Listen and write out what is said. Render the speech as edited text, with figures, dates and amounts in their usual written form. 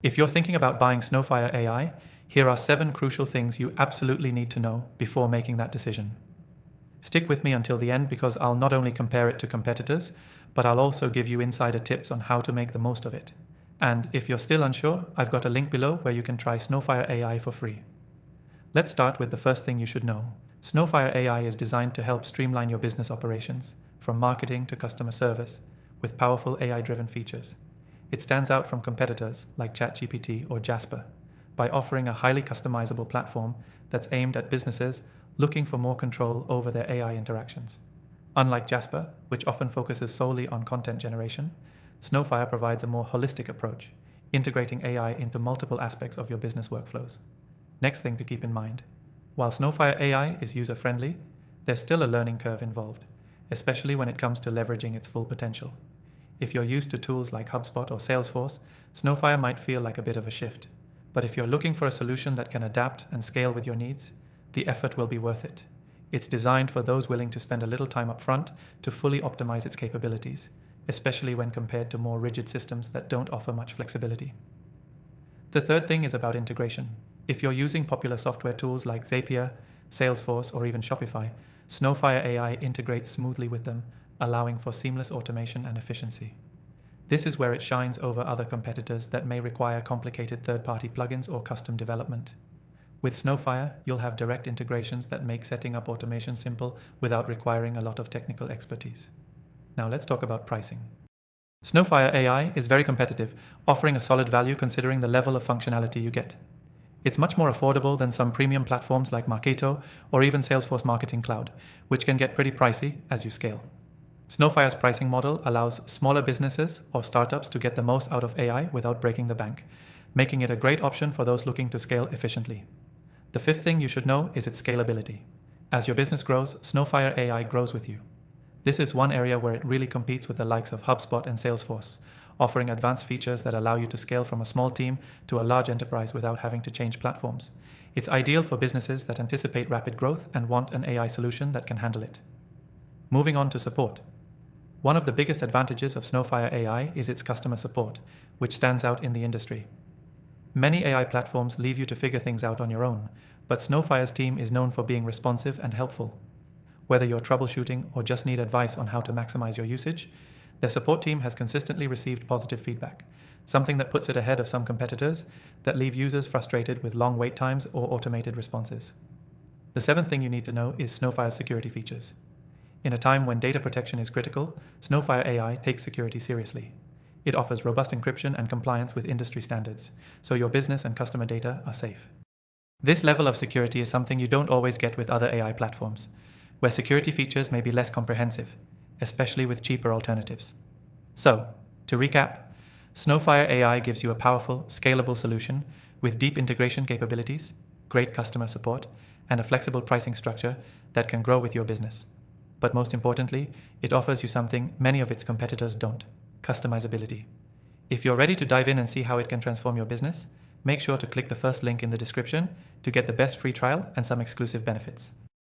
If you're thinking about buying Snowfire AI, here are 7 crucial things you absolutely need to know before making that decision. Stick with me until the end because I'll not only compare it to competitors, but I'll also give you insider tips on how to make the most of it. And if you're still unsure, I've got a link below where you can try Snowfire AI for free. Let's start with the first thing you should know. Snowfire AI is designed to help streamline your business operations, from marketing to customer service, with powerful AI-driven features. It stands out from competitors like ChatGPT or Jasper by offering a highly customizable platform that's aimed at businesses looking for more control over their AI interactions. Unlike Jasper, which often focuses solely on content generation, Snowfire provides a more holistic approach, integrating AI into multiple aspects of your business workflows. Next thing to keep in mind, while Snowfire AI is user-friendly, there's still a learning curve involved, especially when it comes to leveraging its full potential. If you're used to tools like HubSpot or Salesforce, Snowfire might feel like a bit of a shift. But if you're looking for a solution that can adapt and scale with your needs, the effort will be worth it. It's designed for those willing to spend a little time up front to fully optimize its capabilities, especially when compared to more rigid systems that don't offer much flexibility. The third thing is about integration. If you're using popular software tools like Zapier, Salesforce, or even Shopify, Snowfire AI integrates smoothly with them, allowing for seamless automation and efficiency. This is where it shines over other competitors that may require complicated third-party plugins or custom development. With Snowfire, you'll have direct integrations that make setting up automation simple without requiring a lot of technical expertise. Now let's talk about pricing. Snowfire AI is very competitive, offering a solid value considering the level of functionality you get. It's much more affordable than some premium platforms like Marketo or even Salesforce Marketing Cloud, which can get pretty pricey as you scale. Snowfire's pricing model allows smaller businesses or startups to get the most out of AI without breaking the bank, making it a great option for those looking to scale efficiently. The fifth thing you should know is its scalability. As your business grows, Snowfire AI grows with you. This is one area where it really competes with the likes of HubSpot and Salesforce, offering advanced features that allow you to scale from a small team to a large enterprise without having to change platforms. It's ideal for businesses that anticipate rapid growth and want an AI solution that can handle it. Moving on to support. One of the biggest advantages of Snowfire AI is its customer support, which stands out in the industry. Many AI platforms leave you to figure things out on your own, but Snowfire's team is known for being responsive and helpful. Whether you're troubleshooting or just need advice on how to maximize your usage, their support team has consistently received positive feedback, something that puts it ahead of some competitors that leave users frustrated with long wait times or automated responses. The seventh thing you need to know is Snowfire's security features. In a time when data protection is critical, Snowfire AI takes security seriously. It offers robust encryption and compliance with industry standards, so your business and customer data are safe. This level of security is something you don't always get with other AI platforms, where security features may be less comprehensive, especially with cheaper alternatives. So, to recap, Snowfire AI gives you a powerful, scalable solution with deep integration capabilities, great customer support, and a flexible pricing structure that can grow with your business. But most importantly, it offers you something many of its competitors don't: customizability. If you're ready to dive in and see how it can transform your business, make sure to click the first link in the description to get the best free trial and some exclusive benefits.